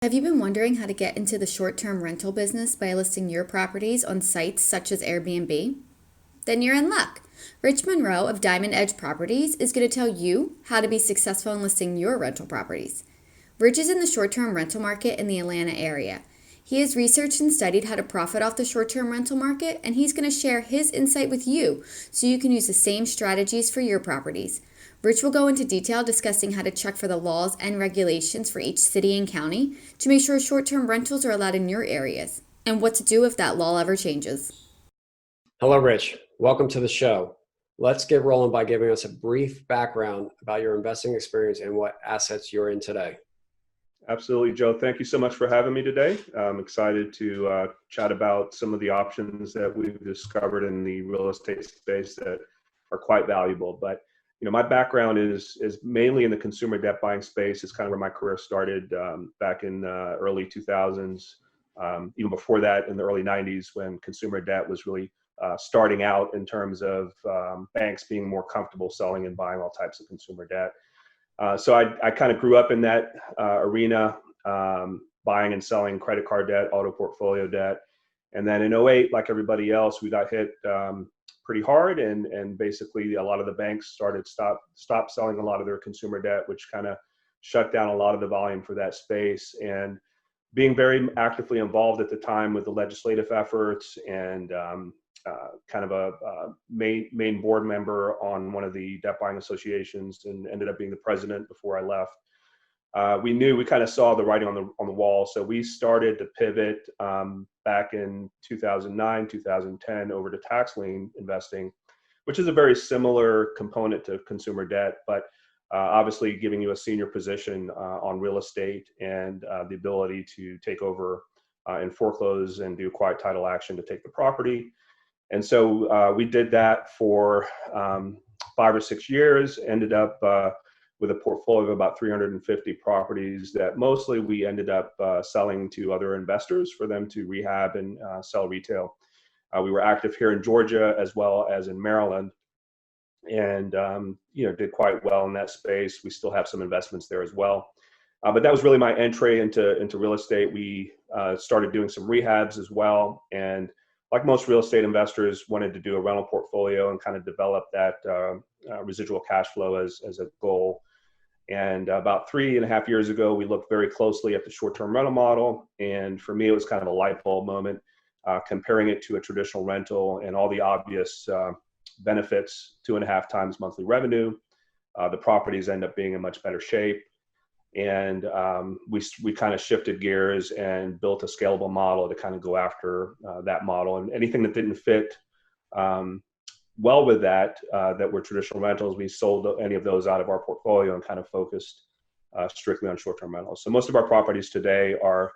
Have you been wondering how to get into the short-term rental business by listing your properties on sites such as Airbnb? Then you're in luck. Rich Munroe of Diamond Edge Properties is going to tell you how to be successful in listing your rental properties. Rich is in the short-term rental market in the Atlanta area. He has researched and studied how to profit off the short-term rental market, and he's going to share his insight with you so you can use the same strategies for your properties. Rich will go into detail discussing how to check for the laws and regulations for each city and county to make sure short-term rentals are allowed in your areas, and what to do if that law ever changes. Hello, Rich. Welcome to the show. Let's get rolling by giving us a brief background about your investing experience and what assets you're in today. Absolutely, Joe. Thank you so much for having me today. I'm excited to chat about some of the options that we've discovered in the real estate space that are quite valuable. But my background is mainly in the consumer debt buying space. It's kind of where my career started back in early 2000s. Even before that, in the early 90s, when consumer debt was really starting out in terms of banks being more comfortable selling and buying all types of consumer debt. So I kind of grew up in that arena, buying and selling credit card debt, auto portfolio debt. And then in '08, like everybody else, we got hit pretty hard. And basically a lot of the banks started stop selling a lot of their consumer debt, which kind of shut down a lot of the volume for that space. And being very actively involved at the time with the legislative efforts and kind of a main board member on one of the debt buying associations, and ended up being the president before I left. We kind of saw the writing on the wall, so we started to pivot back in 2009, 2010 over to tax lien investing, which is a very similar component to consumer debt, but obviously giving you a senior position on real estate and the ability to take over and foreclose and do quiet title action to take the property. And so we did that for 5 or 6 years, ended up with a portfolio of about 350 properties that mostly we ended up selling to other investors for them to rehab and sell retail. We were active here in Georgia as well as in Maryland, and did quite well in that space. We still have some investments there as well. But that was really my entry into real estate. We started doing some rehabs as well, and like most real estate investors, wanted to do a rental portfolio and kind of develop that residual cash flow as a goal. And about 3.5 years ago, we looked very closely at the short-term rental model. And for me, it was kind of a light bulb moment, comparing it to a traditional rental and all the obvious benefits: 2.5 times monthly revenue. The properties end up being in much better shape. And we kind of shifted gears and built a scalable model to kind of go after that model. And anything that didn't fit well with that were traditional rentals, we sold any of those out of our portfolio and kind of focused strictly on short-term rentals. So most of our properties today are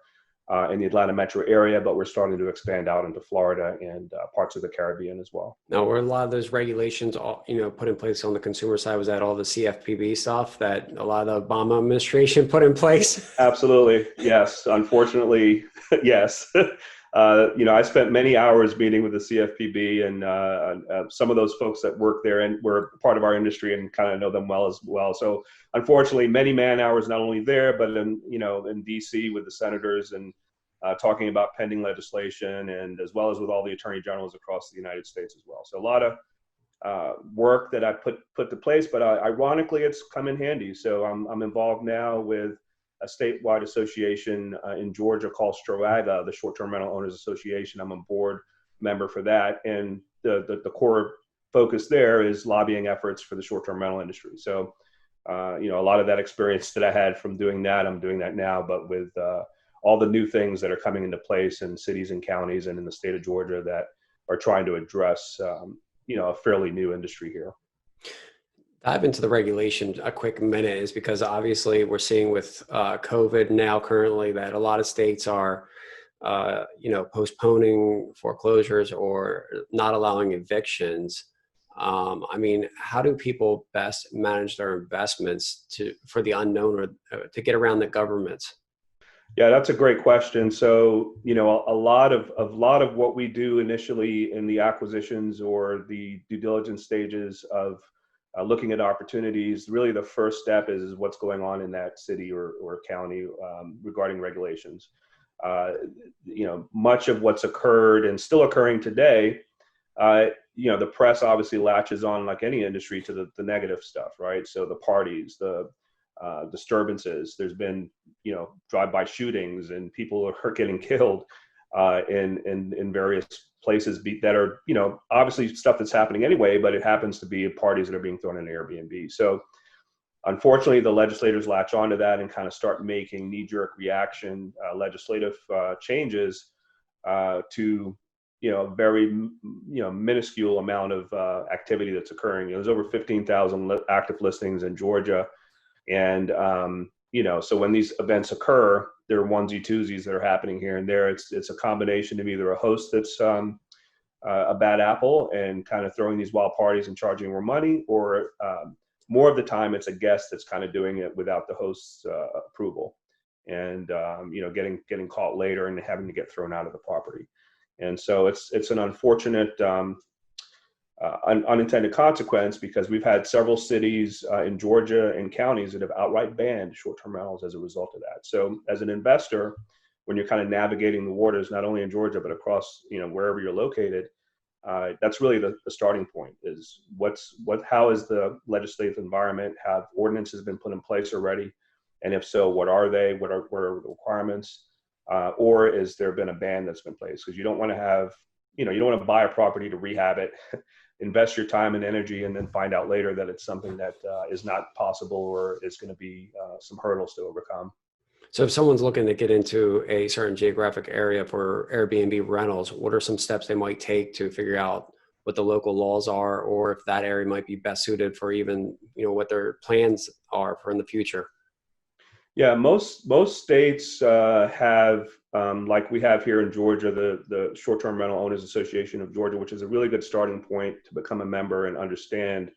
in the Atlanta metro area, but we're starting to expand out into Florida and parts of the Caribbean as well. Now, were a lot of those regulations, put in place on the consumer side? Was that all the CFPB stuff that a lot of the Obama administration put in place? Absolutely, yes. Unfortunately, yes. I spent many hours meeting with the CFPB, and some of those folks that work there and were part of our industry and kind of know them well as well. So unfortunately, many man hours, not only there, but in DC with the senators and talking about pending legislation, and as well as with all the attorney generals across the United States as well. So a lot of work that I put to place, but ironically, it's come in handy. So I'm involved now with a statewide association in Georgia called STROAGA, the Short-Term Rental Owners Association. I'm a board member for that, and the core focus there is lobbying efforts for the short-term rental industry. So, a lot of that experience that I had from doing that, I'm doing that now, but with all the new things that are coming into place in cities and counties and in the state of Georgia that are trying to address, a fairly new industry here. Dive into the regulation a quick minute, is because obviously we're seeing with COVID now currently that a lot of states are, postponing foreclosures or not allowing evictions. How do people best manage their investments for the unknown, or to get around the governments? Yeah, that's a great question. So, a lot of what we do initially in the acquisitions or the due diligence stages of looking at opportunities. Really, the first step is what's going on in that city or county regarding regulations. Much of what's occurred and still occurring today, the press obviously latches on, like any industry, to the negative stuff, right? So the parties, the disturbances. There's been, drive-by shootings, and people are getting killed in various places that are, obviously stuff that's happening anyway, but it happens to be parties that are being thrown in Airbnb. So unfortunately, the legislators latch onto that and kind of start making knee-jerk reaction legislative changes to, a very, minuscule amount of activity that's occurring. There's over 15,000 active listings in Georgia. And, so when these events occur, there are onesie twosies that are happening here and there. It's a combination of either a host that's a bad apple and kind of throwing these wild parties and charging more money, or more of the time it's a guest that's kind of doing it without the host's approval, and getting caught later and having to get thrown out of the property. And so it's an unfortunate unintended consequence, because we've had several cities in Georgia and counties that have outright banned short-term rentals as a result of that. So as an investor, when you're kind of navigating the waters, not only in Georgia, but across, wherever you're located, that's really the starting point, is how is the legislative environment? Have ordinances been put in place already? And if so, what are they? What are the requirements? Or is there been a ban that's been placed? Because you don't want to have, you don't want to buy a property to rehab it, invest your time and energy, and then find out later that it's something that is not possible, or is going to be some hurdles to overcome. So if someone's looking to get into a certain geographic area for Airbnb rentals, what are some steps they might take to figure out what the local laws are, or if that area might be best suited for even, what their plans are for in the future? Yeah, most states have, like we have here in Georgia, the Short-Term Rental Owners Association of Georgia, which is a really good starting point to become a member and understand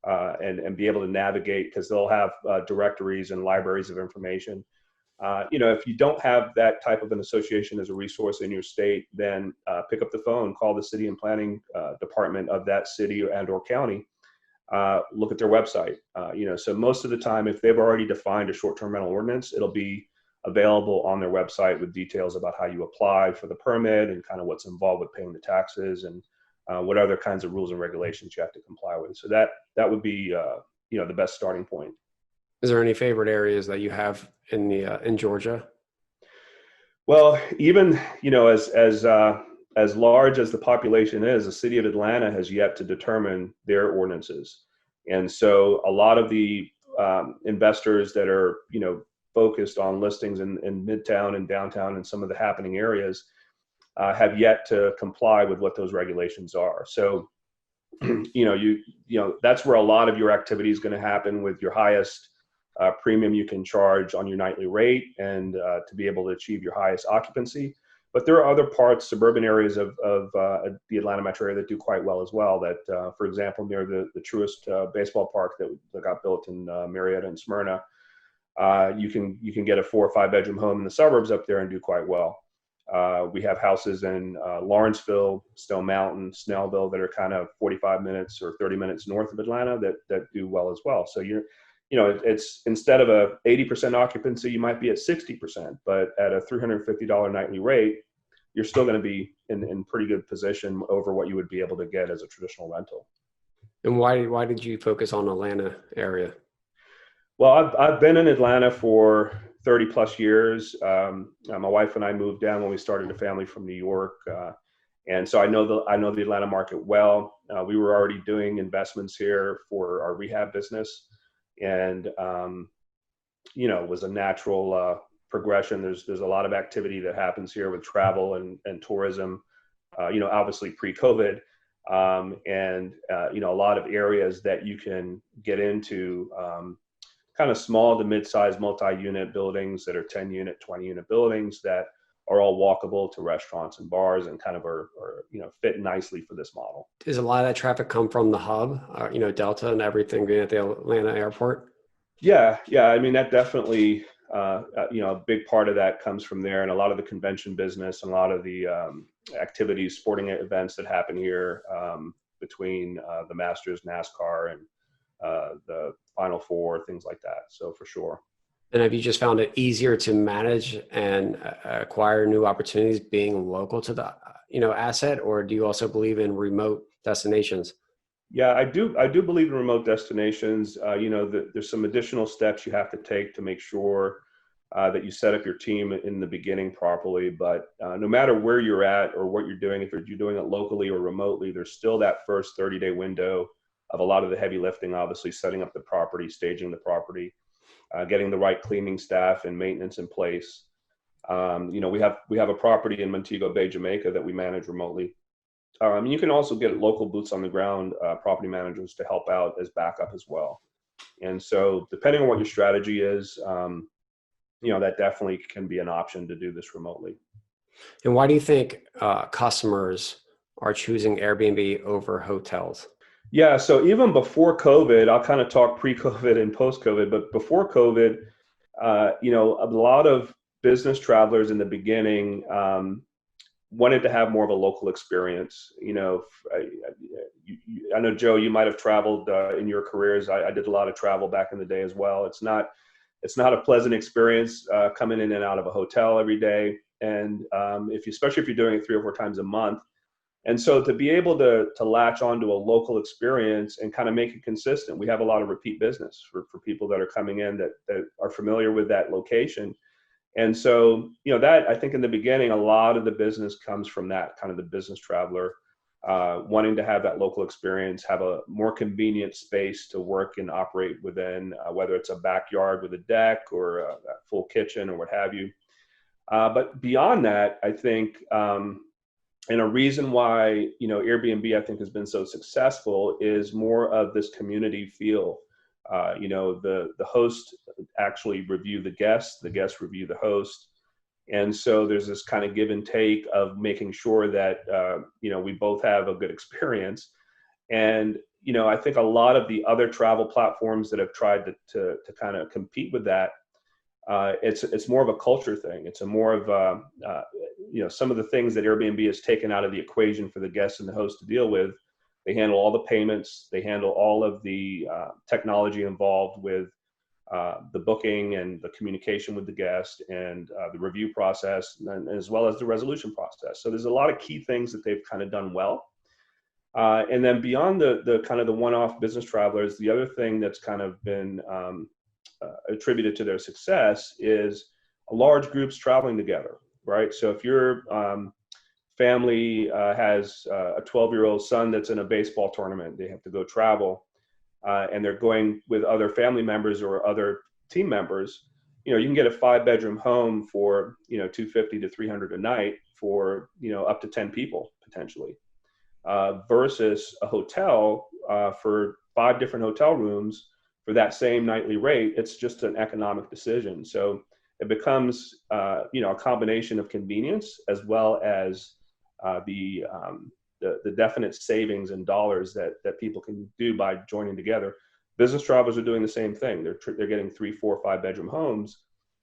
and be able to navigate, because they'll have directories and libraries of information. If you don't have that type of an association as a resource in your state, then pick up the phone, call the city and planning department of that city and/or county. Look at their website. So most of the time, if they've already defined a short-term rental ordinance, it'll be available on their website with details about how you apply for the permit and kind of what's involved with paying the taxes, and what other kinds of rules and regulations you have to comply with. So that would be the best starting point. Is there any favorite areas that you have in Georgia? Well, even as large as the population is, the city of Atlanta has yet to determine their ordinances. And so a lot of the investors that are, focused on listings in Midtown and downtown and some of the happening areas have yet to comply with what those regulations are. So, that's where a lot of your activity is going to happen, with your highest premium you can charge on your nightly rate, and to be able to achieve your highest occupancy. But there are other parts, suburban areas of the Atlanta metro area that do quite well as well. That, for example, near the Truist baseball park that got built in Marietta and Smyrna, you can get a 4 or 5 bedroom home in the suburbs up there and do quite well. We have houses in Lawrenceville, Stone Mountain, Snellville that are kind of 45 minutes or 30 minutes north of Atlanta that do well as well. So it's instead of a 80% occupancy, you might be at 60%, but at a $350 nightly rate, you're still going to be in pretty good position over what you would be able to get as a traditional rental. And why did you focus on Atlanta area? Well, I've been in Atlanta for 30 plus years. My wife and I moved down when we started a family from New York. And so I know the Atlanta market well. We were already doing investments here for our rehab business. And, it was a natural progression. There's a lot of activity that happens here with travel and tourism, obviously pre-COVID, and a lot of areas that you can get into, kind of small to mid-sized multi-unit buildings that are 10-unit, 20-unit buildings that are all walkable to restaurants and bars, and kind of are fit nicely for this model. Does a lot of that traffic come from the hub, Delta and everything being at the Atlanta airport? Yeah. I mean, that definitely, a big part of that comes from there, and a lot of the convention business and a lot of the activities, sporting events that happen here between the Masters, NASCAR, and the Final Four, things like that. So for sure. And have you just found it easier to manage and acquire new opportunities being local to the asset, or do you also believe in remote destinations? Yeah, I do. I do believe in remote destinations. There's some additional steps you have to take to make sure that you set up your team in the beginning properly. But no matter where you're at or what you're doing, if you're doing it locally or remotely, there's still that first 30-day window of a lot of the heavy lifting, obviously setting up the property, staging the property, getting the right cleaning staff and maintenance in place. We have a property in Montego Bay, Jamaica that we manage remotely. You can also get local boots on the ground property managers to help out as backup as well. And so depending on what your strategy is, that definitely can be an option to do this remotely. And why do you think customers are choosing Airbnb over hotels? Yeah, so even before COVID, I'll kind of talk pre-COVID and post-COVID, but before COVID, a lot of business travelers in the beginning wanted to have more of a local experience. I know, Joe, you might have traveled in your careers. I did a lot of travel back in the day as well. It's not a pleasant experience coming in and out of a hotel every day, and especially if you're doing it 3 or 4 times a month. And so to be able to latch onto a local experience and kind of make it consistent, we have a lot of repeat business for people that are coming in that are familiar with that location. And so, that I think in the beginning, a lot of the business comes from that kind of the business traveler wanting to have that local experience, have a more convenient space to work and operate within, whether it's a backyard with a deck or a full kitchen or what have you. But beyond that, I think, and a reason why, Airbnb, I think, has been so successful is more of this community feel. The host actually review the guests review the host. And so there's this kind of give and take of making sure that, we both have a good experience. And, I think a lot of the other travel platforms that have tried to kind of compete with that, it's more of a culture thing. It's a more of, some of the things that Airbnb has taken out of the equation for the guests and the host to deal with. They handle all the payments. They handle all of the technology involved with the booking and the communication with the guest and the review process, and as well as the resolution process. So there's a lot of key things that they've kind of done well. And then beyond the kind of the one-off business travelers, the other thing that's kind of been attributed to their success is large groups traveling together, right? So if your family has a 12-year-old son that's in a baseball tournament, they have to go travel, and they're going with other family members or other team members, you can get a 5-bedroom home for, $250 to $300 a night for, up to 10 people potentially, versus a hotel for 5 different hotel rooms for that same nightly rate. It's just an economic decision. So it becomes, a combination of convenience as well as the definite savings in dollars that people can do by joining together. Business travelers are doing the same thing. They're getting 3, 4, 5-bedroom homes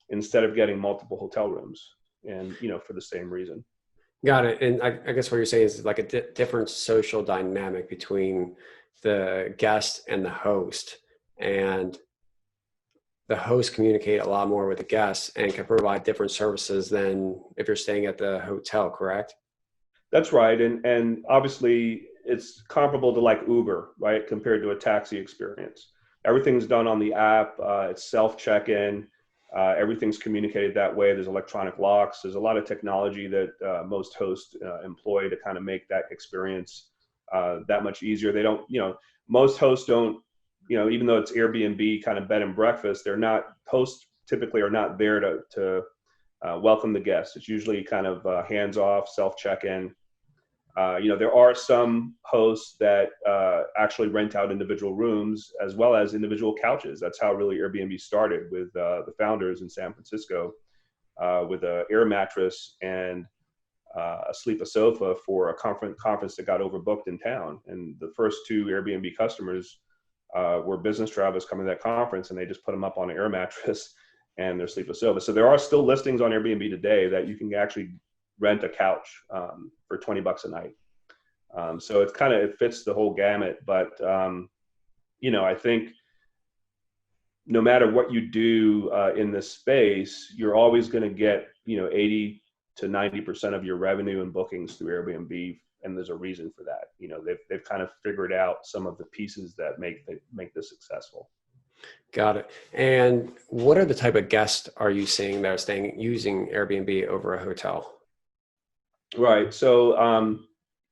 instead of getting multiple hotel rooms, and for the same reason. Got it. And I guess what you're saying is like a different social dynamic between the guest and the host, and the host communicate a lot more with the guests and can provide different services than if you're staying at the hotel, correct? That's right. And obviously it's comparable to like Uber, right? Compared to a taxi experience. Everything's done on the app. It's self check-in. Everything's communicated that way. There's electronic locks. There's a lot of technology that most hosts employ to kind of make that experience that much easier. They don't, most hosts don't, even though it's Airbnb kind of bed and breakfast, hosts typically are not there to welcome the guests. It's usually kind of hands off, self check-in. There are some hosts that actually rent out individual rooms as well as individual couches. That's how really Airbnb started with the founders in San Francisco with an air mattress and a sleep a sofa for a conference that got overbooked in town. And the first 2 Airbnb customers were business travelers coming to that conference, and they just put them up on an air mattress and their sleep a sofa. So there are still listings on Airbnb today that you can actually rent a couch for $20 a night. So it fits the whole gamut. But I think no matter what you do in this space, you're always going to get, 80 to 90% of your revenue and bookings through Airbnb. And there's a reason for that. They've kind of figured out some of the pieces that make this successful. Got it. And what are the type of guests are you seeing that are using Airbnb over a hotel? Right. So,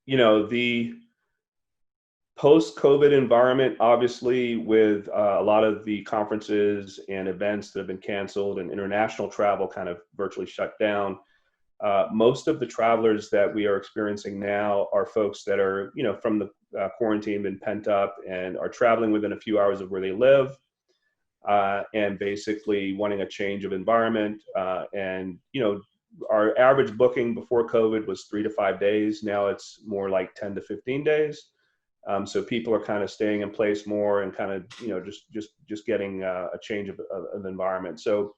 the post-COVID environment, obviously, with a lot of the conferences and events that have been canceled and international travel kind of virtually shut down, most of the travelers that we are experiencing now are folks that are, from the quarantine, been pent up and are traveling within a few hours of where they live, and basically wanting a change of environment. And our average booking before COVID was 3 to 5 days. Now it's more like 10 to 15 days. So people are kind of staying in place more and kind of, just getting a change of environment. So,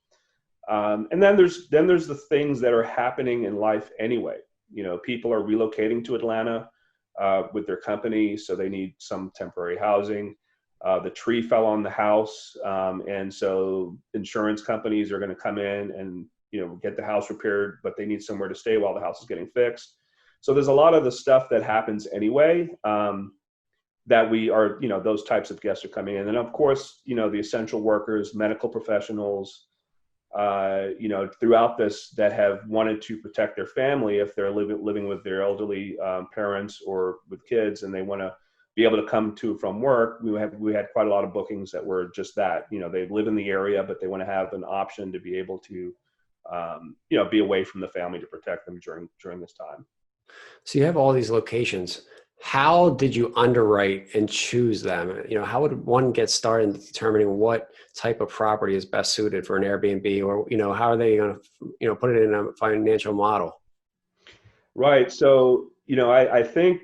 and then there's the things that are happening in life anyway. People are relocating to Atlanta with their company, so they need some temporary housing. The tree fell on the house, and so insurance companies are going to come in and get the house repaired, but they need somewhere to stay while the house is getting fixed. So there's a lot of the stuff that happens anyway, that we are, those types of guests are coming in. And of course, the essential workers, medical professionals, throughout this that have wanted to protect their family if they're living with their elderly parents or with kids, and they want to be able to come to from work. We had quite a lot of bookings that were just that. They live in the area, but they want to have an option to be able to, be away from the family to protect them during this time. So you have all these locations. How did you underwrite and choose them? How would one get started in determining what type of property is best suited for an Airbnb, or, how are they going to, put it in a financial model? Right. So, I think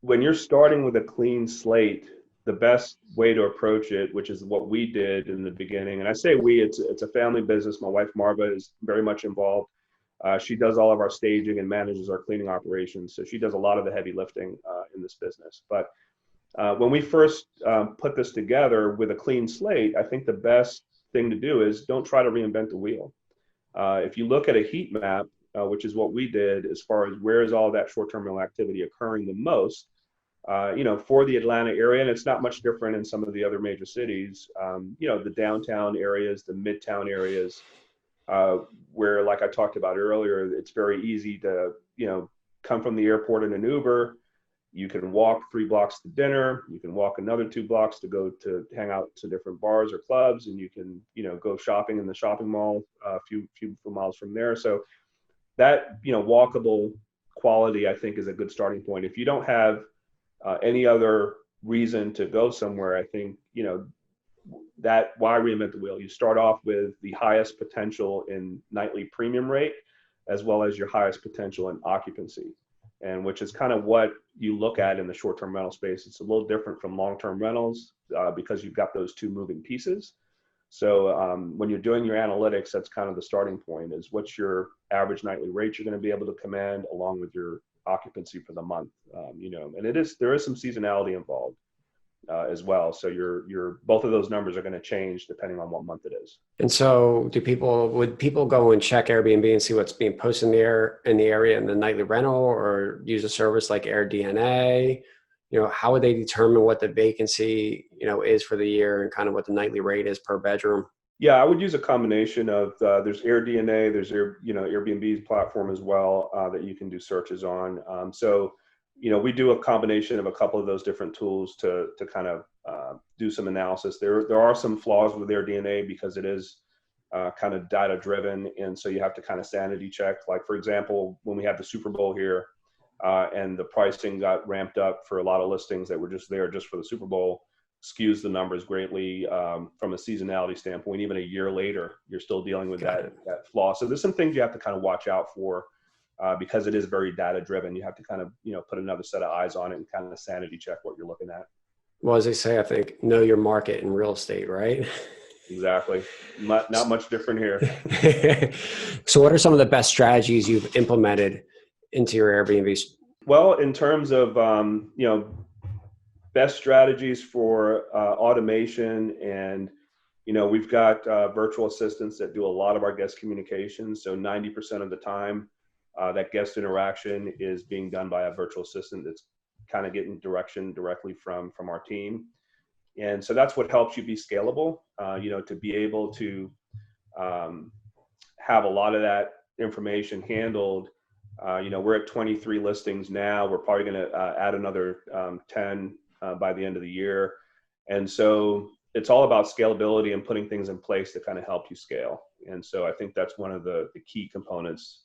when you're starting with a clean slate, the best way to approach it, which is what we did in the beginning, and I say we, it's a family business. My wife, Marva, is very much involved. She does all of our staging and manages our cleaning operations. So she does a lot of the heavy lifting in this business. But when we first put this together with a clean slate, I think the best thing to do is don't try to reinvent the wheel. If you look at a heat map, which is what we did as far as where is all that short-term rental activity occurring the most, for the Atlanta area, and it's not much different in some of the other major cities, the downtown areas, the midtown areas, where, like I talked about earlier, it's very easy to, come from the airport in an Uber. You can walk 3 blocks to dinner. You can walk another 2 blocks to go to hang out to different bars or clubs, and you can, go shopping in the shopping mall a few miles from there. So that, walkable quality, I think, is a good starting point. If you don't have any other reason to go somewhere, I think, that why reinvent the wheel? You start off with the highest potential in nightly premium rate, as well as your highest potential in occupancy, and which is kind of what you look at in the short-term rental space. It's a little different from long-term rentals because you've got those 2 moving pieces. So when you're doing your analytics, that's kind of the starting point, is what's your average nightly rate you're going to be able to command along with your occupancy for the month, and there is some seasonality involved as well. So your both of those numbers are going to change depending on what month it is. And so would people go and check Airbnb and see what's being posted in the area in the nightly rental, or use a service like AirDNA? How would they determine what the vacancy, is for the year and kind of what the nightly rate is per bedroom? Yeah, I would use a combination of, there's AirDNA, there's Airbnb's platform as well that you can do searches on. So, we do a combination of a couple of those different tools to kind of do some analysis. There are some flaws with AirDNA because it is kind of data driven, and so you have to kind of sanity check. Like, for example, when we had the Super Bowl here and the pricing got ramped up for a lot of listings that were just there just for the Super Bowl, skews the numbers greatly from a seasonality standpoint. Even a year later, you're still dealing with that flaw. So there's some things you have to kind of watch out for because it is very data driven. You have to kind of, put another set of eyes on it and kind of sanity check what you're looking at. Well, as they say, I think, know your market in real estate, right? Exactly. Not much different here. So what are some of the best strategies you've implemented into your Airbnbs? Well, in terms of, best strategies for automation, and we've got virtual assistants that do a lot of our guest communications. So 90% of the time, that guest interaction is being done by a virtual assistant that's kind of getting direction directly from our team. And so that's what helps you be scalable, to be able to have a lot of that information handled. We're at 23 listings now. We're probably going to add another 10 by the end of the year. And so it's all about scalability and putting things in place to kind of help you scale. And so I think that's one of the key components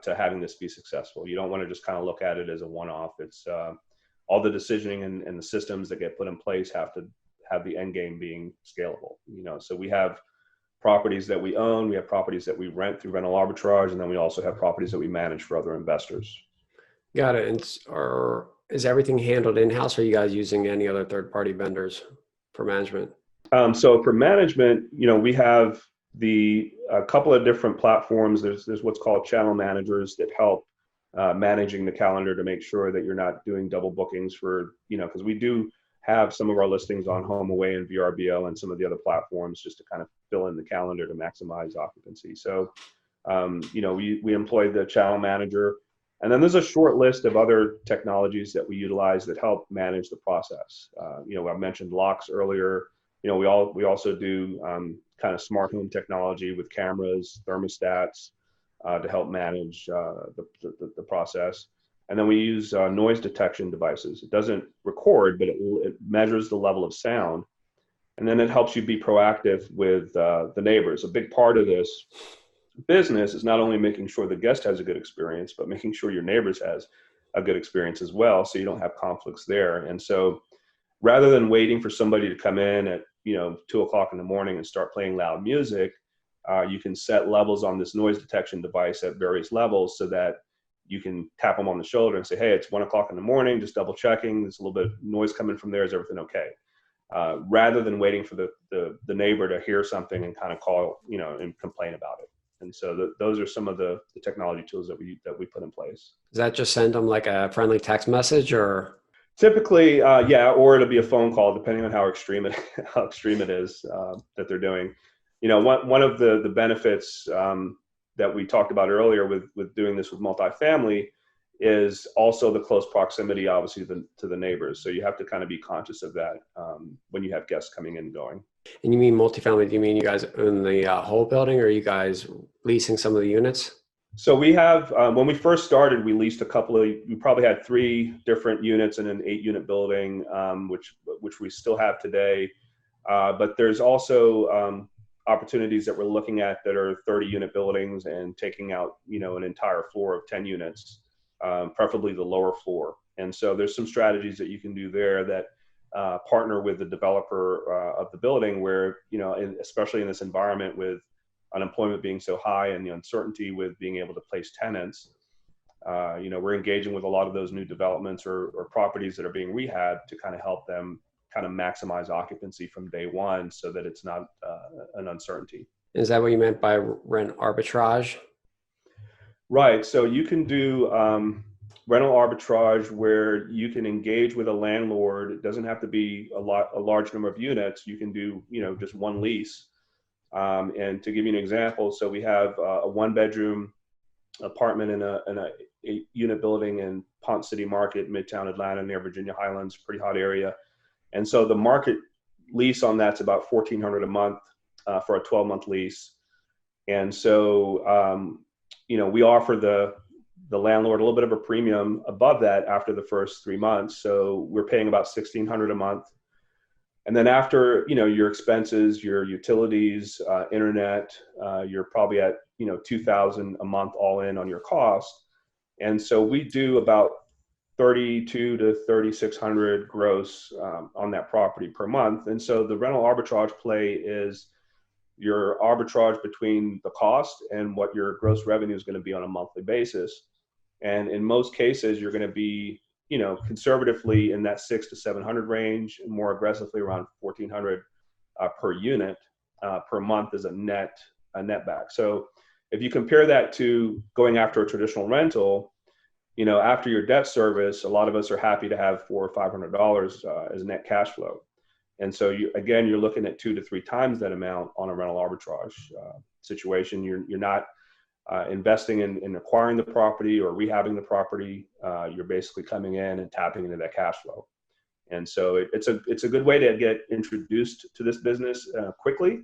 to having this be successful. You don't want to just kind of look at it as a one-off. It's all the decisioning and the systems that get put in place have to have the end game being scalable. So we have properties that we own, we have properties that we rent through rental arbitrage, and then we also have properties that we manage for other investors. Got it. And is everything handled in-house, or are you guys using any other third-party vendors for management? So for management, we have a couple of different platforms. There's what's called channel managers that help managing the calendar to make sure that you're not doing double bookings for, because we do have some of our listings on HomeAway and VRBO and some of the other platforms just to kind of fill in the calendar to maximize occupancy. So, we employ the channel manager, and then there's a short list of other technologies that we utilize that help manage the process. I mentioned locks earlier. We also do kind of smart home technology with cameras, thermostats to help manage the process. And then we use noise detection devices. It doesn't record, but it measures the level of sound. And then it helps you be proactive with the neighbors. A big part of this business is not only making sure the guest has a good experience, but making sure your neighbors has a good experience as well, so you don't have conflicts there. And so rather than waiting for somebody to come in at 2:00 in the morning and start playing loud music, you can set levels on this noise detection device at various levels so that you can tap them on the shoulder and say, hey, it's 1:00 in the morning, just double checking. There's a little bit of noise coming from there. Is everything okay? Rather than waiting for the neighbor to hear something and kind of call, and complain about it. And so those are some of the technology tools that we put in place. Does that just send them like a friendly text message, or? Typically, yeah, or it'll be a phone call, depending on how extreme it is that they're doing. One of the benefits that we talked about earlier with doing this with multifamily is also the close proximity, obviously, to the neighbors. So you have to kind of be conscious of that when you have guests coming in and going. And you mean multifamily? Do you mean you guys own the whole building, or are you guys leasing some of the units? So we have, when we first started, we leased we probably had 3 different units in an 8-unit building, which we still have today. But there's also opportunities that we're looking at that are 30-unit buildings and taking out, an entire floor of 10 units, preferably the lower floor. And so there's some strategies that you can do there that partner with the developer of the building where, especially in this environment with unemployment being so high and the uncertainty with being able to place tenants, we're engaging with a lot of those new developments or properties that are being rehabbed to kind of help them kind of maximize occupancy from day one so that it's not an uncertainty. Is that what you meant by rent arbitrage? Right. So you can do rental arbitrage where you can engage with a landlord. It doesn't have to be a large number of units. You can do, just one lease. And to give you an example, so we have a 1-bedroom apartment in a 8-unit building in Ponce City Market, Midtown Atlanta, near Virginia Highlands, pretty hot area. And so the market lease on that's about $1,400 a month for a 12-month lease. And so, we offer the landlord a little bit of a premium above that after the first 3 months. So we're paying about $1,600 a month. And then after, your expenses, your utilities, internet, you're probably at, $2,000 a month all in on your cost. And so we do about $3,200 to $3,600 gross on that property per month. And so the rental arbitrage play is your arbitrage between the cost and what your gross revenue is going to be on a monthly basis. And in most cases, you're going to be, conservatively in that $600 to $700 range, and more aggressively around $1,400 per unit per month as a net back. So if you compare that to going after a traditional rental, after your debt service, a lot of us are happy to have $400 or $500 as net cash flow. And so you're looking at 2 to 3 times that amount on a rental arbitrage situation. You're not investing in acquiring the property or rehabbing the property. You're basically coming in and tapping into that cash flow. And so it's a good way to get introduced to this business quickly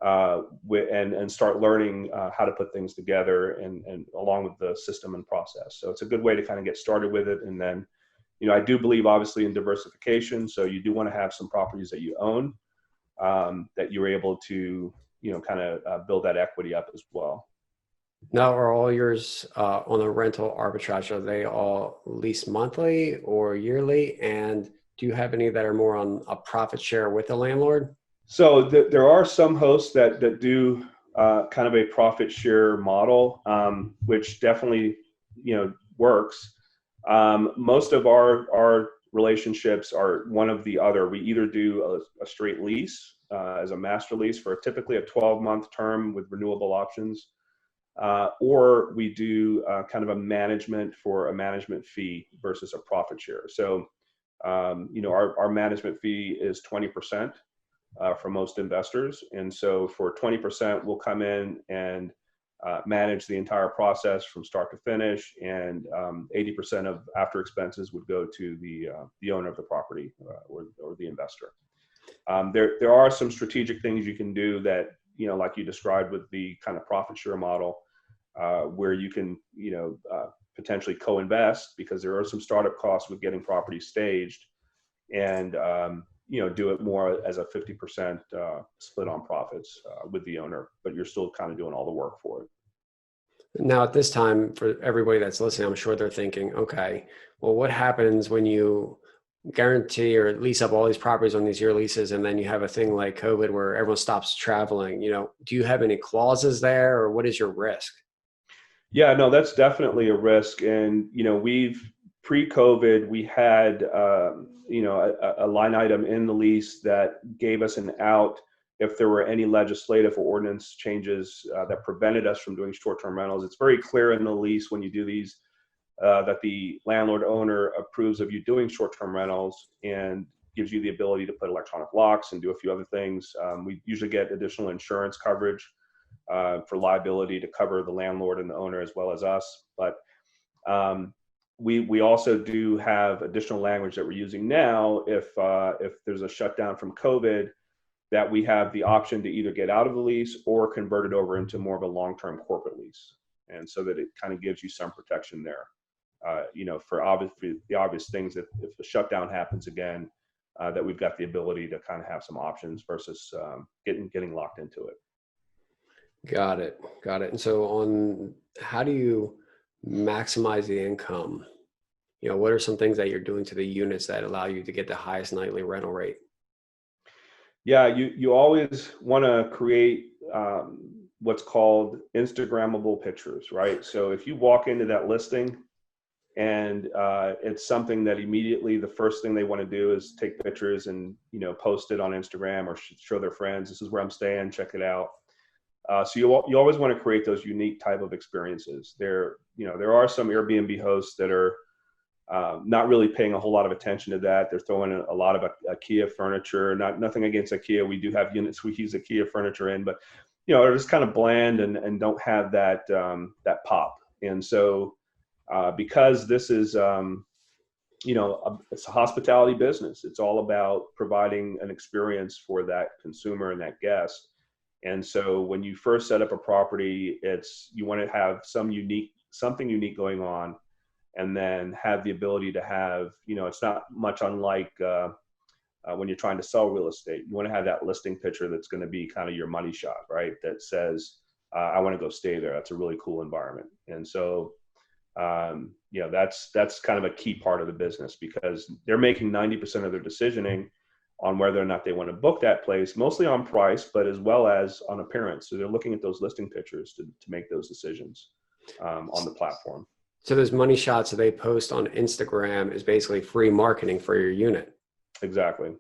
and start learning how to put things together and along with the system and process. So it's a good way to kind of get started with it. And then, I do believe obviously in diversification. So you do want to have some properties that you own that you're able to, kind of build that equity up as well. Now, are all yours on the rental arbitrage, are they all leased monthly or yearly? And do you have any that are more on a profit share with the landlord? So there are some hosts that do kind of a profit share model, which definitely, works. Most of our relationships are one of the other. We either do a straight lease as a master lease for typically a 12-month term with renewable options, or we do kind of a management for a management fee versus a profit share. So, our management fee is 20% for most investors. And so for 20%, we'll come in and manage the entire process from start to finish, and 80% of after expenses would go to the owner of the property or the investor. There are some strategic things you can do that, like you described with the kind of profit share model, where you can, potentially co-invest, because there are some startup costs with getting properties staged, and do it more as a 50% split on profits with the owner, but you're still kind of doing all the work for it. Now, at this time, for everybody that's listening, I'm sure they're thinking, okay, well, what happens when you guarantee or lease up all these properties on these year leases, and then you have a thing like COVID where everyone stops traveling? Do you have any clauses there, or what is your risk? Yeah, no, that's definitely a risk. And, pre-COVID, we had, a line item in the lease that gave us an out if there were any legislative or ordinance changes that prevented us from doing short-term rentals. It's very clear in the lease when you do these that the landlord owner approves of you doing short-term rentals and gives you the ability to put electronic locks and do a few other things. We usually get additional insurance coverage for liability to cover the landlord and the owner as well as us. But we also do have additional language that we're using now if there's a shutdown from COVID, that we have the option to either get out of the lease or convert it over into more of a long-term corporate lease. And so that it kind of gives you some protection there, for the obvious things that if the shutdown happens again, that we've got the ability to kind of have some options versus getting locked into it. Got it. And so how do you maximize the income? What are some things that you're doing to the units that allow you to get the highest nightly rental rate? Yeah, you always want to create what's called Instagrammable pictures, right? So if you walk into that listing and it's something that immediately the first thing they want to do is take pictures and post it on Instagram or show their friends, this is where I'm staying, check it out. So you always want to create those unique type of experiences. There are some Airbnb hosts that are not really paying a whole lot of attention to that. They're throwing a lot of IKEA furniture. Nothing against IKEA. We do have units we use IKEA furniture in, but they're just kind of bland and don't have that pop. And so because this is it's a hospitality business. It's all about providing an experience for that consumer and that guest. And so when you first set up a property, you want to have something unique going on, and then have the ability to have, it's not much unlike when you're trying to sell real estate. You want to have that listing picture that's going to be kind of your money shot, right? That says, I want to go stay there. That's a really cool environment. And so, that's kind of a key part of the business, because they're making 90% of their decisioning on whether or not they want to book that place, mostly on price, but as well as on appearance. So they're looking at those listing pictures to make those decisions on the platform. So those money shots that they post on Instagram is basically free marketing for your unit. Exactly.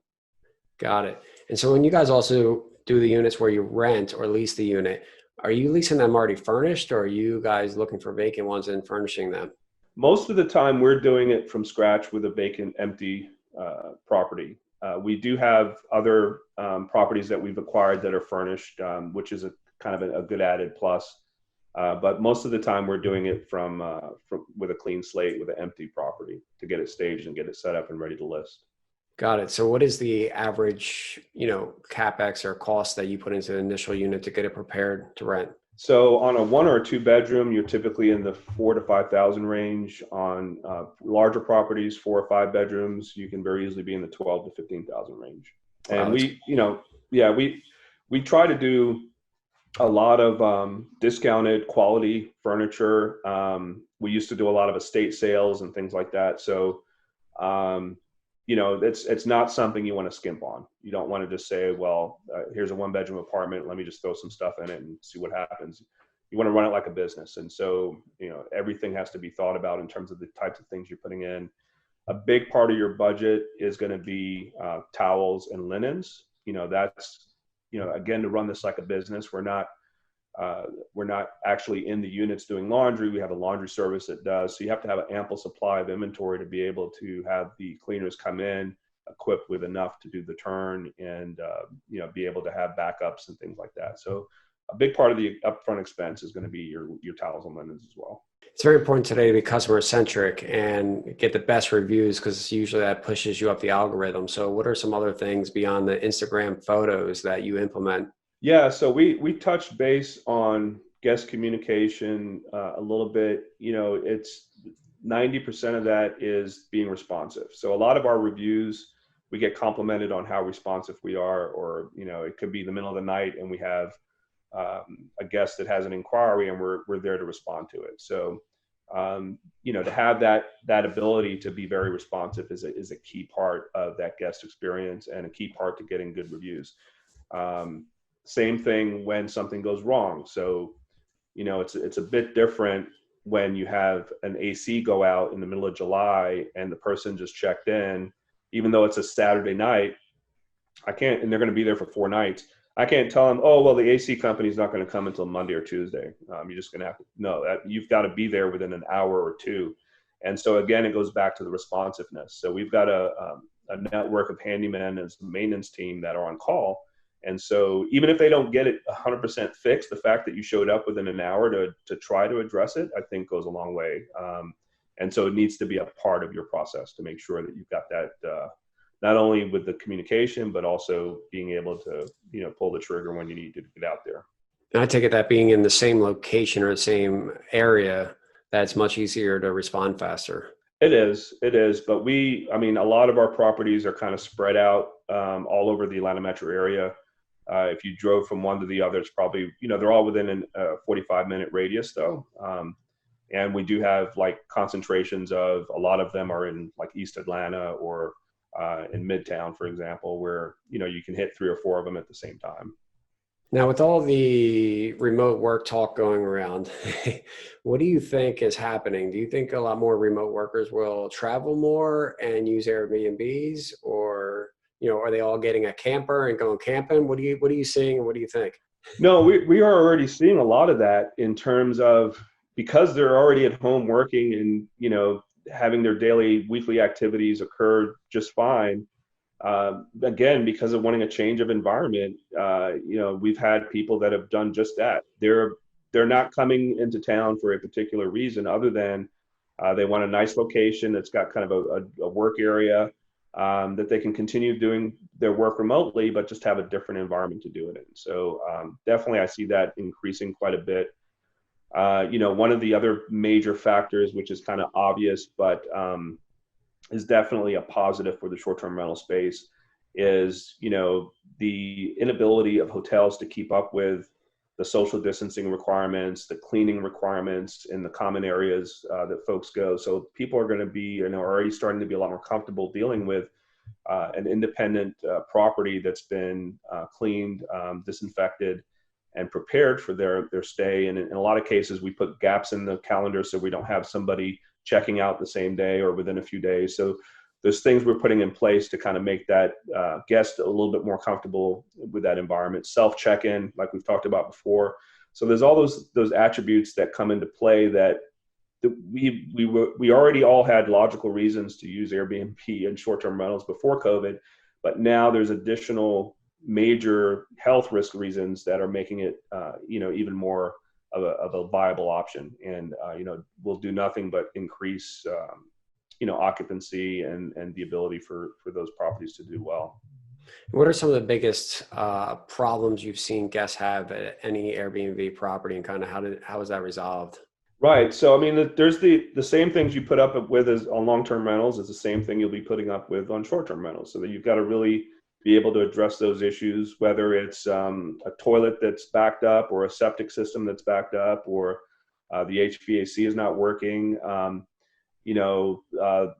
Got it. And so when you guys also do the units where you rent or lease the unit, are you leasing them already furnished, or are you guys looking for vacant ones and furnishing them? Most of the time we're doing it from scratch with a vacant, empty property. We do have other properties that we've acquired that are furnished, which is a kind of a good added plus. But most of the time we're doing it from with a clean slate with an empty property to get it staged and get it set up and ready to list. Got it. So what is the average, Capex or cost that you put into the initial unit to get it prepared to rent? So on a 1 or 2 bedroom, you're typically in the 4,000 to 5,000 range. On larger properties, 4 or 5 bedrooms, you can very easily be in the 12 to 15,000 range. And we try to do a lot of discounted quality furniture. We used to do a lot of estate sales and things like that. So, it's not something you want to skimp on. You don't want to just say, well, here's a 1-bedroom apartment. Let me just throw some stuff in it and see what happens. You want to run it like a business. And so, everything has to be thought about in terms of the types of things you're putting in. A big part of your budget is going to be towels and linens. That's, again, to run this like a business. We're not actually in the units doing laundry. We have a laundry service that does. So you have to have an ample supply of inventory to be able to have the cleaners come in equipped with enough to do the turn and, be able to have backups and things like that. So a big part of the upfront expense is going to be your towels and linens as well. It's very important today to be customer centric and get the best reviews, because usually that pushes you up the algorithm. So what are some other things beyond the Instagram photos that you implement? Yeah, so we touched base on guest communication a little bit. It's 90% of that is being responsive. So a lot of our reviews, we get complimented on how responsive we are, or it could be the middle of the night and we have a guest that has an inquiry and we're there to respond to it. So to have that ability to be very responsive is a key part of that guest experience and a key part to getting good reviews. Same thing when something goes wrong. So, it's a bit different when you have an AC go out in the middle of July and the person just checked in, even though it's a Saturday night, and they're going to be there for 4 nights. I can't tell them, oh, well, the AC company's not going to come until Monday or Tuesday. You're just going to have to know that you've got to be there within an hour or 2. And so again, it goes back to the responsiveness. So we've got a network of handymen and some maintenance team that are on call. And so even if they don't get it 100% fixed, the fact that you showed up within an hour to try to address it, I think goes a long way. And so it needs to be a part of your process to make sure that you've got that, not only with the communication, but also being able to, pull the trigger when you need to get out there. And I take it that being in the same location or the same area, that's much easier to respond faster. It is. But a lot of our properties are kind of spread out all over the Atlanta metro area. If you drove from one to the other, it's probably, they're all within a 45-minute radius though. And we do have like concentrations of, a lot of them are in like East Atlanta or in Midtown, for example, where, you can hit 3 or 4 of them at the same time. Now, with all the remote work talk going around, what do you think is happening? Do you think a lot more remote workers will travel more and use Airbnbs, or, are they all getting a camper and going camping? What are you seeing, and what do you think? No, we are already seeing a lot of that in terms of, because they're already at home working and, having their daily, weekly activities occur just fine. Again, because of wanting a change of environment, we've had people that have done just that. They're not coming into town for a particular reason other than they want a nice location that's got kind of a work area that they can continue doing their work remotely, but just have a different environment to do it in. So definitely I see that increasing quite a bit. One of the other major factors, which is kind of obvious, but is definitely a positive for the short-term rental space, is, the inability of hotels to keep up with the social distancing requirements, the cleaning requirements in the common areas that folks go. So people are going to be, already starting to be a lot more comfortable dealing with an independent property that's been cleaned, disinfected, and prepared for their stay. And in a lot of cases, we put gaps in the calendar so we don't have somebody checking out the same day or within a few days. So there's things we're putting in place to kind of make that guest a little bit more comfortable with that environment. Self-check-in, like we've talked about before. So there's all those attributes that come into play that, we already all had logical reasons to use Airbnb and short-term rentals before COVID, but now there's additional major health risk reasons that are making it, even more of a viable option, and will do nothing but increase, occupancy and the ability for those properties to do well. What are some of the biggest problems you've seen guests have at any Airbnb property, and kind of how is that resolved? Right. So, I mean, there's the same things you put up with as on long-term rentals is the same thing you'll be putting up with on short-term rentals. So that you've got to really be able to address those issues, whether it's a toilet that's backed up or a septic system that's backed up, or the HVAC is not working. The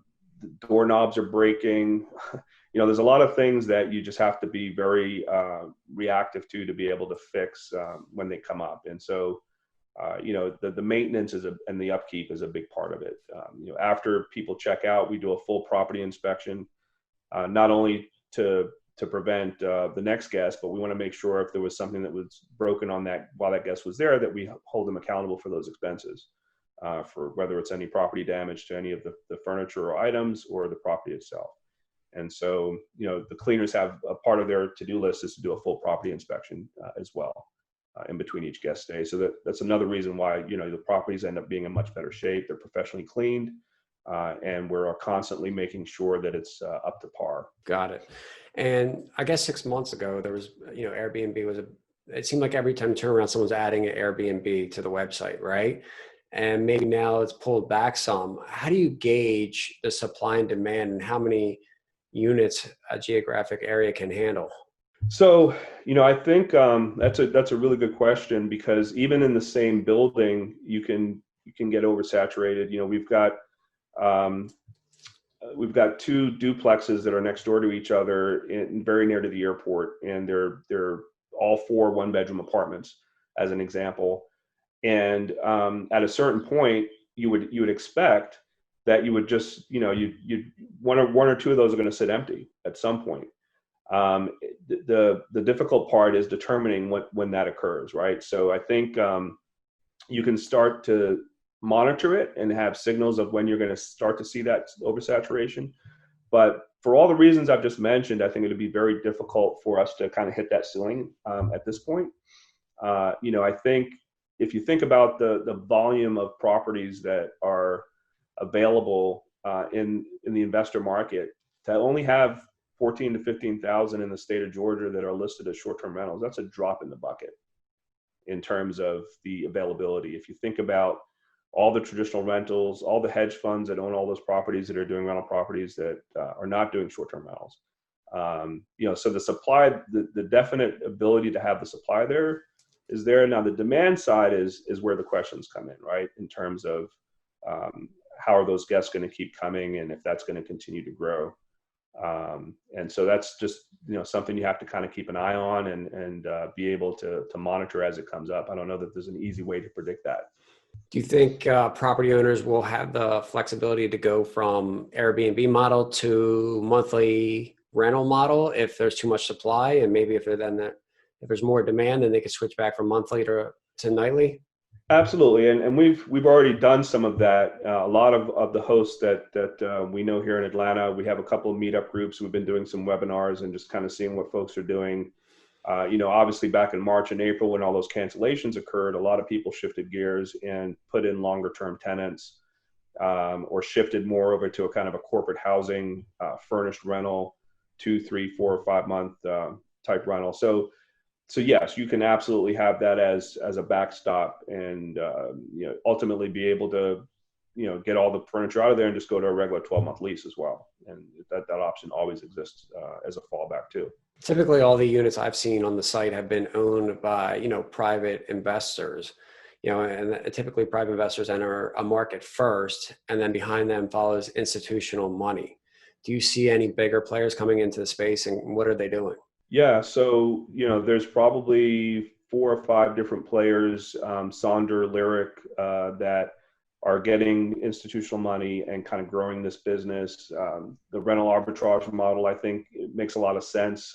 doorknobs are breaking. There's a lot of things that you just have to be very reactive to be able to fix when they come up. And so, the maintenance and the upkeep is a big part of it. After people check out, we do a full property inspection, not only to prevent the next guest, but we want to make sure if there was something that was broken on that while that guest was there, that we hold them accountable for those expenses, for whether it's any property damage to any of the furniture or items or the property itself. And so, the cleaners have a part of their to-do list is to do a full property inspection as well. In between each guest stay. So that's another reason why, the properties end up being in much better shape. They're professionally cleaned, and we're constantly making sure that it's up to par. Got it. And I guess 6 months ago, there was, Airbnb it seemed like every time you turn around, someone's adding an Airbnb to the website, right? And maybe now it's pulled back some. How do you gauge the supply and demand, and how many units a geographic area can handle? So, I think that's a really good question, because even in the same building, you can get oversaturated. We've got two duplexes that are next door to each other, very near to the airport, and they're all 4 one-bedroom apartments, as an example. And at a certain point, you would expect that you would just one or two of those are going to sit empty at some point. The difficult part is determining when that occurs, right? So I think you can start to monitor it and have signals of when you're going to start to see that oversaturation. But for all the reasons I've just mentioned, I think it'd be very difficult for us to kind of hit that ceiling at this point. I think if you think about the volume of properties that are available in the investor market, to only have 14 to 15,000 in the state of Georgia that are listed as short-term rentals, that's a drop in the bucket in terms of the availability. If you think about all the traditional rentals, all the hedge funds that own all those properties that are doing rental properties that are not doing short-term rentals. So the supply, the definite ability to have the supply there is there. Now the demand side is where the questions come in, right? In terms of how are those guests going to keep coming, and if that's going to continue to grow. And so that's just, something you have to kind of keep an eye on and be able to monitor as it comes up. I don't know that there's an easy way to predict that. Do you think property owners will have the flexibility to go from Airbnb model to monthly rental model if there's too much supply, and maybe if there's more demand, then they could switch back from monthly to nightly? Absolutely, and we've already done some of that. A lot of the hosts that we know here in Atlanta, we have a couple of meetup groups. We've been doing some webinars and just kind of seeing what folks are doing. Obviously back in March and April when all those cancellations occurred, a lot of people shifted gears and put in longer term tenants, or shifted more over to a kind of a corporate housing, furnished rental, 2, 3, 4, or 5 month type rental. So yes, you can absolutely have that as a backstop, and ultimately be able to get all the furniture out of there and just go to a regular 12-month lease as well. And that option always exists as a fallback too. Typically, all the units I've seen on the site have been owned by private investors. And typically private investors enter a market first, and then behind them follows institutional money. Do you see any bigger players coming into the space, and what are they doing? Yeah, so there's probably 4 or 5 different players, Sonder, Lyric, that are getting institutional money and kind of growing this business. The rental arbitrage model, I think, it makes a lot of sense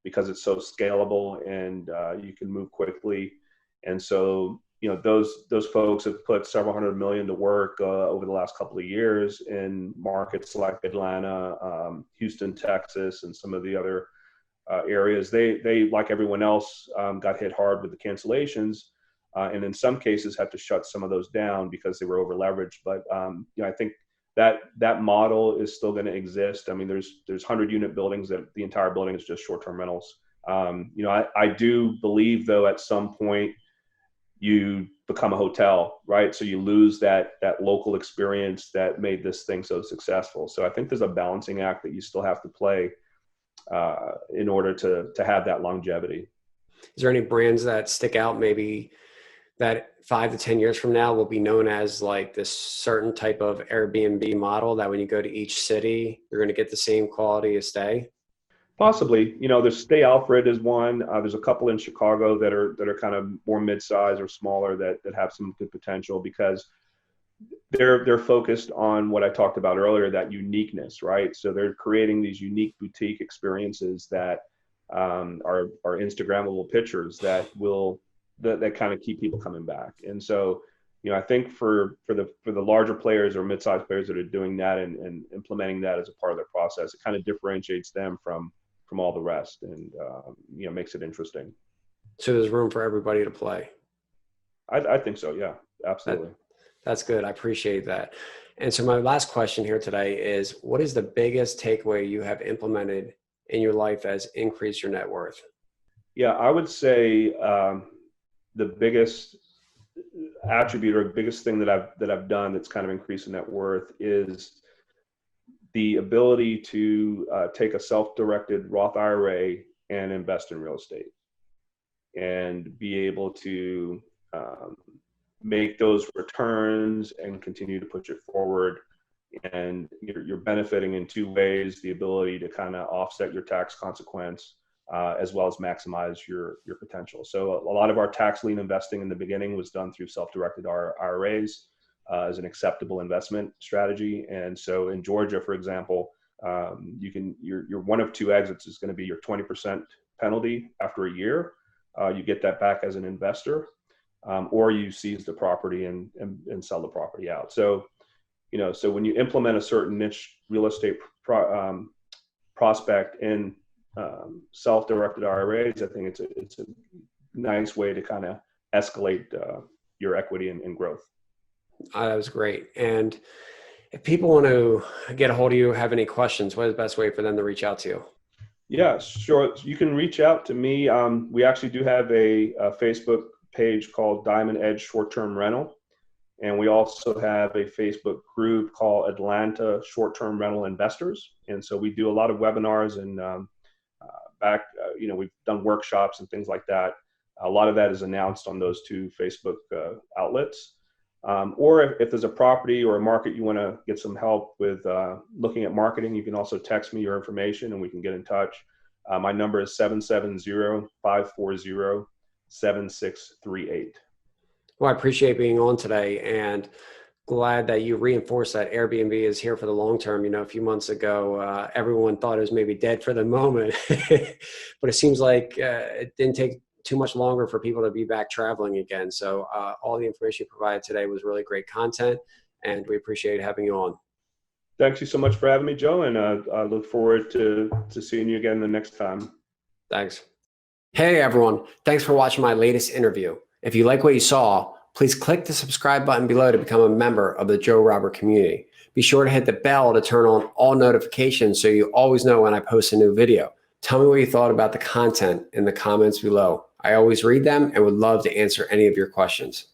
because it's so scalable and you can move quickly. And so those folks have put several $100 million to work over the last couple of years in markets like Atlanta, Houston, Texas, and some of the other areas. They like everyone else got hit hard with the cancellations, and in some cases had to shut some of those down because they were over leveraged. But I think that model is still going to exist. I mean, there's 100-unit buildings that the entire building is just short-term rentals. I do believe, though, at some point you become a hotel, right? So you lose that local experience that made this thing so successful. So I think there's a balancing act that you still have to play in order to have that longevity. Is there any brands that stick out, maybe that 5 to 10 years from now will be known as like this certain type of Airbnb model that when you go to each city, you're going to get the same quality of stay? Possibly. There's Stay Alfred is one. There's a couple in Chicago that are kind of more mid-size or smaller that have some good potential because they're focused on what I talked about earlier, that uniqueness, right? So they're creating these unique boutique experiences that are Instagrammable pictures that kind of keep people coming back. And so, I think for the larger players or mid-sized players that are doing that and implementing that as a part of their process, it kind of differentiates them from all the rest and makes it interesting. So there's room for everybody to play. I think so. Yeah, absolutely. That's good. I appreciate that. And so my last question here today is, what is the biggest takeaway you have implemented in your life that has increased your net worth? Yeah, I would say the biggest attribute or biggest thing that I've done that's kind of increased in net worth is the ability to take a self-directed Roth IRA and invest in real estate and be able to make those returns and continue to push it forward. And you're benefiting in two ways: the ability to kind of offset your tax consequence as well as maximize your potential. So a lot of our tax lien investing in the beginning was done through self-directed IRAs as an acceptable investment strategy. And so in Georgia, for example, your one of two exits is going to be your 20% penalty after a year. You get that back as an investor, or you seize the property and sell the property out. So, so when you implement a certain niche real estate prospect in self-directed IRAs, I think it's a nice way to kind of escalate your equity and growth. That was great. And if people want to get a hold of you, have any questions, what is the best way for them to reach out to you? Yeah, sure. You can reach out to me. We actually do have a Facebook page called Diamond Edge Short-Term Rental. And we also have a Facebook group called Atlanta Short-Term Rental Investors. And so we do a lot of webinars and we've done workshops and things like that. A lot of that is announced on those two Facebook outlets. Or if there's a property or a market you want to get some help with looking at marketing, you can also text me your information and we can get in touch. My number is 770-540-7638. Well, I appreciate being on today and glad that you reinforced that Airbnb is here for the long term. A few months ago, everyone thought it was maybe dead for the moment, but it seems like it didn't take too much longer for people to be back traveling again. So all the information you provided today was really great content, and we appreciate having you on. Thank you so much for having me, Joe, and I look forward to seeing you again the next time. Thanks. Hey, everyone. Thanks for watching my latest interview. If you like what you saw, please click the subscribe button below to become a member of the Joe Robert community. Be sure to hit the bell to turn on all notifications so you always know when I post a new video. Tell me what you thought about the content in the comments below. I always read them and would love to answer any of your questions.